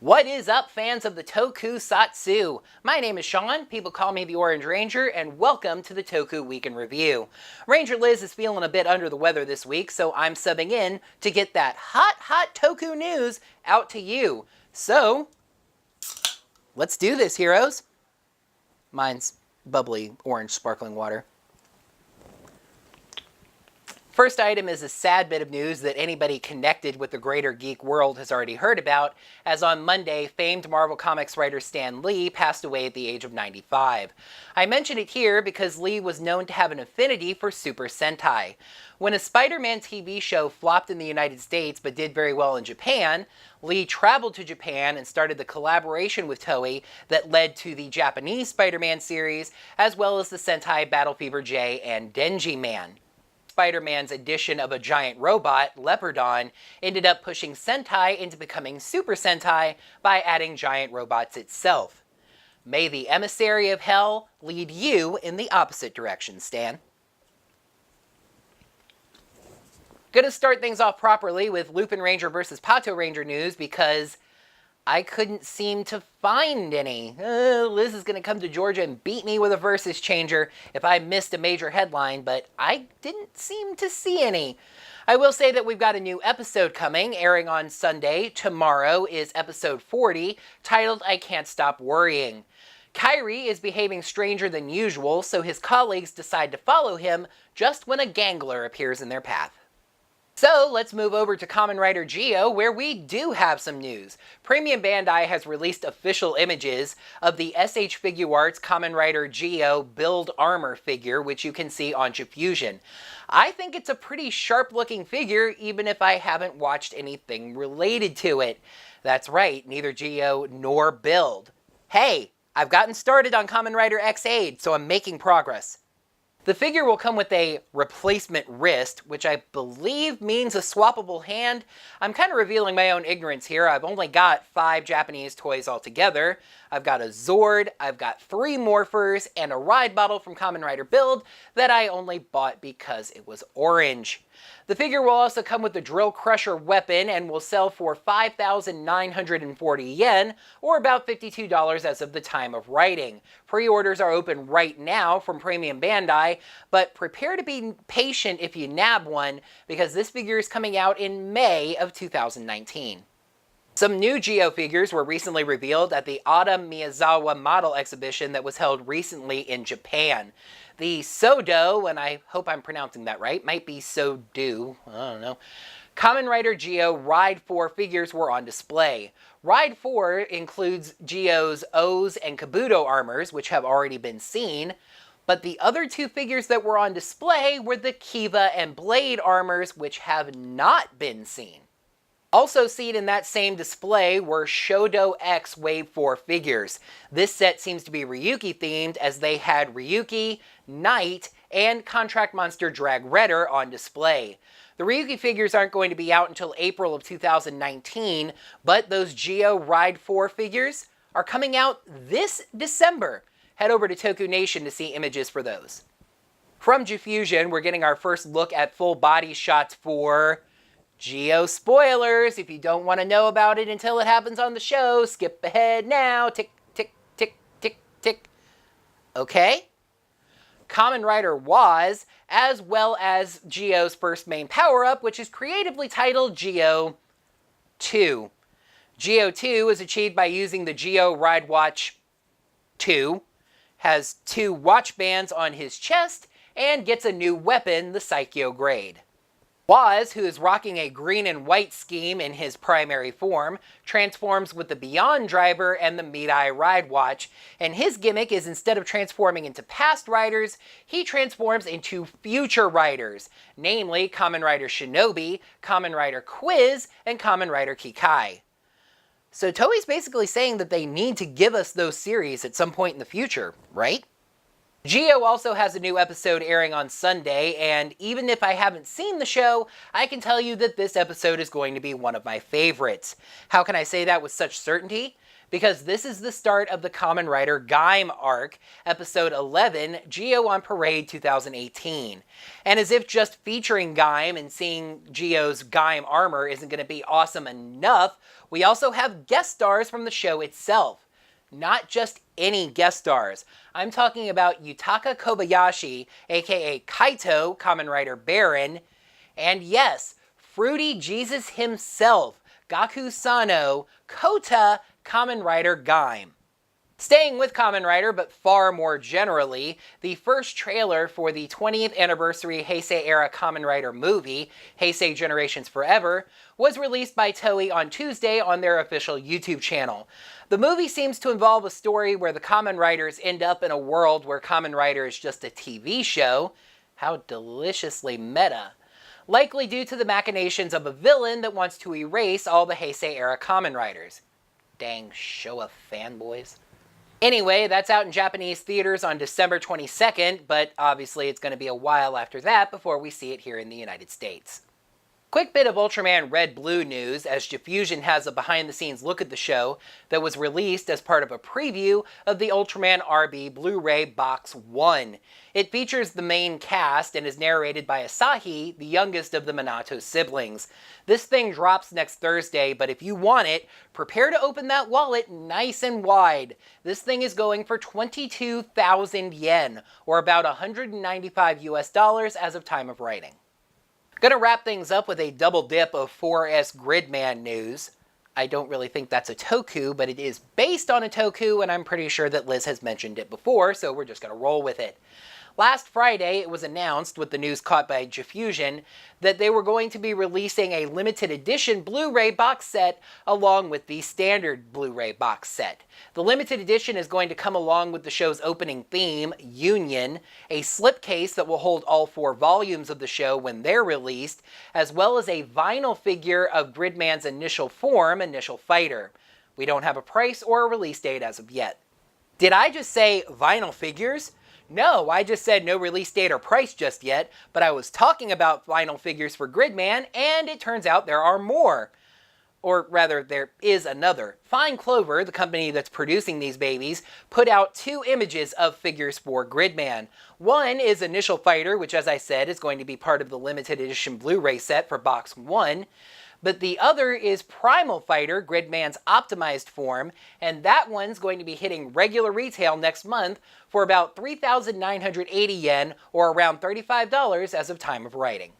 What is up, fans of the Tokusatsu? My name is Sean, people call me the Orange Ranger, and welcome to the Toku Week in Review. Ranger Liz is feeling a bit under the weather this week, so I'm subbing in to get that hot Toku news out to you. So, let's do this, heroes. Mine's bubbly orange sparkling water. First item is a sad bit of news that anybody connected with the greater geek world has already heard about, as on Monday, famed Marvel Comics writer Stan Lee passed away at the age of 95. I mention it here because Lee was known to have an affinity for Super Sentai. When a Spider-Man TV show flopped in the United States but did very well in Japan, Lee traveled to Japan and started the collaboration with Toei that led to the Japanese Spider-Man series, as well as the Sentai Battle Fever J and Denji Man. Spider-Man's addition of a giant robot, Leopardon, ended up pushing Sentai into becoming Super Sentai by adding giant robots itself. May the emissary of hell lead you in the opposite direction, Stan. Gonna start things off properly with Lupin Ranger vs. Pato Ranger news because I couldn't seem to find any. Liz is going to come to Georgia and beat me with a versus changer if I missed a major headline, but I didn't seem to see any. I will say that we've got a new episode coming, airing on Sunday. Tomorrow is episode 40, titled I Can't Stop Worrying. Kyrie is behaving stranger than usual, so his colleagues decide to follow him just when a gangler appears in their path. So let's move over to Kamen Rider Geo, where we do have some news. Premium Bandai has released official images of the SH Figuarts Kamen Rider Geo Build Armor figure, which you can see on Fusion. I think it's a pretty sharp looking figure, even if I haven't watched anything related to it. That's right, neither Geo nor Build. Hey, I've gotten started on Kamen Rider X8, so I'm making progress. The figure will come with a replacement wrist, which I believe means a swappable hand. I'm kind of revealing my own ignorance here. I've only got 5 Japanese toys altogether. I've got a Zord, I've got 3 Morphers, and a ride bottle from Kamen Rider Build that I only bought because it was orange. The figure will also come with the Drill Crusher weapon and will sell for 5,940 yen, or about $52 as of the time of writing. Pre-orders are open right now from Premium Bandai, but prepare to be patient if you nab one, because this figure is coming out in May of 2019. Some new Geo figures were recently revealed at the Autumn Miyazawa model exhibition that was held recently in Japan. The Sodo, and I hope I'm pronouncing that right, might be Sodu, I don't know. Kamen Rider Geo Ride 4 figures were on display. Ride 4 includes Geo's O's and Kabuto armors, which have already been seen, but the other 2 figures that were on display were the Kiva and Blade armors, which have not been seen. Also seen in that same display were Shodo X Wave 4 figures. This set seems to be Ryuki themed, as they had Ryuki, Knight, and Contract Monster Drag Redder on display. The Ryuki figures aren't going to be out until April of 2019, but those Geo Ride 4 figures are coming out this December. Head over to Toku Nation to see images for those. From Fusion, we're getting our first look at full body shots for Geo spoilers. If you don't want to know about it until it happens on the show, skip ahead now. Tick, tick, tick, tick, tick. Okay? Kamen Rider Waz, as well as Geo's first main power-up, which is creatively titled Geo 2. Geo 2 is achieved by using the Geo Ride Watch 2, has 2 watch bands on his chest, and gets a new weapon, the Psycho Grade. Waz, who is rocking a green and white scheme in his primary form, transforms with the Beyond Driver and the Midai Ride Watch, and his gimmick is, instead of transforming into past riders, he transforms into future riders, namely Kamen Rider Shinobi, Kamen Rider Quiz, and Kamen Rider Kikai. So Toei's basically saying that they need to give us those series at some point in the future, right? Geo also has a new episode airing on Sunday, and even if I haven't seen the show, I can tell you that this episode is going to be one of my favorites. How can I say that with such certainty? because this is the start of the Kamen Rider Gaim arc, episode 11, Geo on Parade 2018. And as if just featuring Gaim and seeing Geo's Gaim armor isn't going to be awesome enough, we also have guest stars from the show itself. Not just any guest stars. I'm talking about Yutaka Kobayashi, aka Kaito, Kamen Rider Baron, and yes, Fruity Jesus himself, Gaku Sano, Kota, Kamen Rider Gaim. Staying with Kamen Rider, but far more generally, the first trailer for the 20th anniversary Heisei-era Kamen Rider movie, Heisei Generations Forever, was released by Toei on Tuesday on their official YouTube channel. The movie seems to involve a story where the Kamen Riders end up in a world where Kamen Rider is just a TV show. How deliciously meta. Likely due to the machinations of a villain that wants to erase all the Heisei-era Kamen Riders. Dang Showa fanboys. Anyway, that's out in Japanese theaters on December 22nd, but obviously it's going to be a while after that before we see it here in the United States. Quick bit of Ultraman Red Blue news, as Diffusion has a behind-the-scenes look at the show that was released as part of a preview of the Ultraman RB Blu-ray Box 1. It features the main cast and is narrated by Asahi, the youngest of the Minato siblings. This thing drops next Thursday, but if you want it, prepare to open that wallet nice and wide. This thing is going for 22,000 yen, or about $195 US as of time of writing. Gonna wrap things up with a double dip of 4S Gridman news. I don't really think that's a toku, but it is based on a toku, and I'm pretty sure that Liz has mentioned it before, so we're just gonna roll with it. Last Friday, it was announced, with the news caught by Diffusion, that they were going to be releasing a limited edition Blu-ray box set along with the standard Blu-ray box set. The limited edition is going to come along with the show's opening theme, Union, a slipcase that will hold all 4 volumes of the show when they're released, as well as a vinyl figure of Gridman's initial form, Initial Fighter. We don't have a price or a release date as of yet. Did I just say vinyl figures? No, I just said no release date or price just yet, but I was talking about vinyl figures for Gridman, and it turns out there are more. Or rather, there is another. Fine Clover, the company that's producing these babies, put out 2 images of figures for Gridman. One is Initial Fighter, which as I said is going to be part of the limited edition Blu-ray set for Box 1. But the other is Primal Fighter, Gridman's optimized form, and that one's going to be hitting regular retail next month for about 3,980 yen, or around $35 as of time of writing.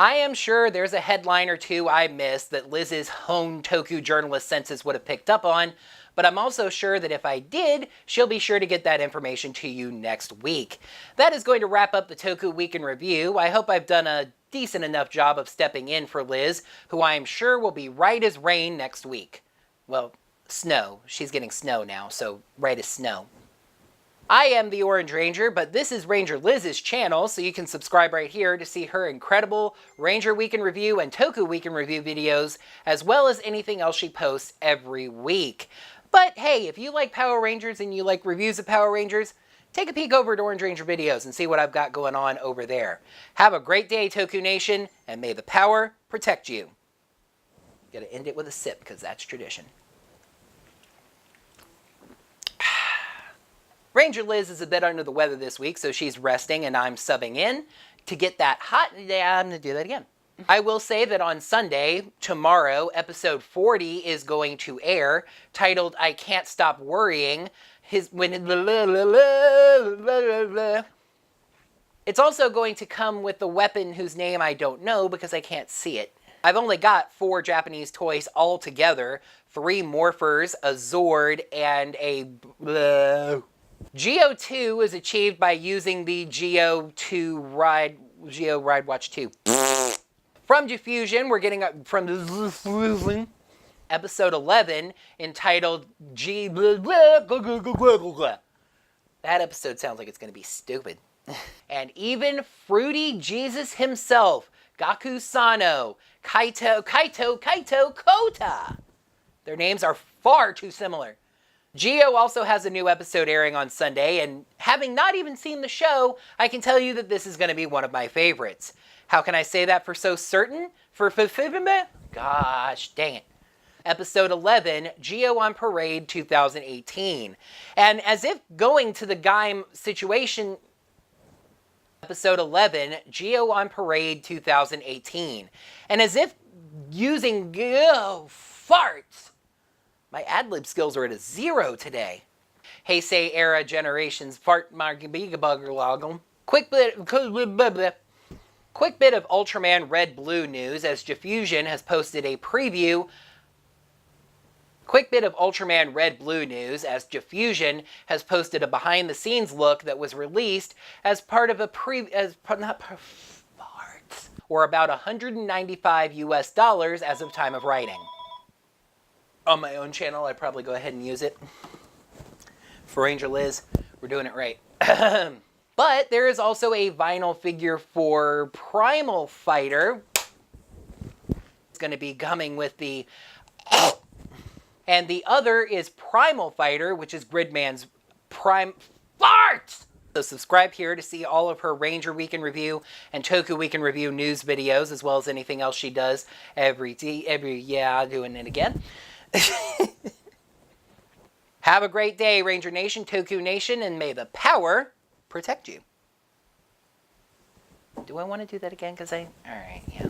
I am sure there's a headline or two I missed that Liz's honed Toku journalist senses would have picked up on, but I'm also sure that if I did, she'll be sure to get that information to you next week. That is going to wrap up the Toku Week in Review. I hope I've done a decent enough job of stepping in for Liz, who I am sure will be right as rain next week. Well, snow. She's getting snow now, so right as snow. I am the Orange Ranger, but this is Ranger Liz's channel, so you can subscribe right here to see her incredible Ranger Week in Review and Toku Week in Review videos, as well as anything else she posts every week. But hey, if you like Power Rangers and you like reviews of Power Rangers, take a peek over at Orange Ranger videos and see what I've got going on over there. Have a great day, Toku Nation, and may the power protect you. Gotta end it with a sip, because that's tradition. Ranger Liz is a bit under the weather this week, so she's resting and I'm subbing in to get that hot. Yeah, I'm gonna do that again. I will say that on Sunday, tomorrow, episode 40 is going to air, titled I Can't Stop Worrying. It's also going to come with the weapon whose name I don't know because I can't see it. I've only got 4 Japanese toys all together, 3 Morphers, a Zord, and a... Geo 2 is achieved by using the Geo Ride Watch 2. From Diffusion, we're getting from episode 11, entitled That episode sounds like it's going to be stupid. And even Fruity Jesus himself, Gaku Sano, Kaito, Kota. Their names are far too similar. Geo also has a new episode airing on Sunday, and having not even seen the show, I can tell you that this is going to be one of my favorites. How can I say that for so certain? Gosh, dang it. Episode 11, Geo on Parade 2018. And as if going to the Gaim situation, Episode 11, Geo on Parade 2018. And as if using farts, my ad-lib skills are at a 0 today. Heisei era generations fart margabigabuggerloggle. Quick bit of Ultraman Red Blue news as Diffusion has posted a preview. Quick bit of Ultraman Red Blue news as Diffusion has posted a behind the scenes look that was released as part of a or about $195 as of time of writing. On my own channel, I'd probably go ahead and use it. For Ranger Liz, we're doing it right. But there is also a vinyl figure for Primal Fighter. It's going to be coming with the... And the other is Primal Fighter, which is Gridman's Prime... Farts! So subscribe here to see all of her Ranger Week in Review and Toku Week in Review news videos, as well as anything else she does every doing it again. Have a great day, Ranger Nation, Toku Nation, and may the power protect you. Do I want to do that again? Alright, yeah.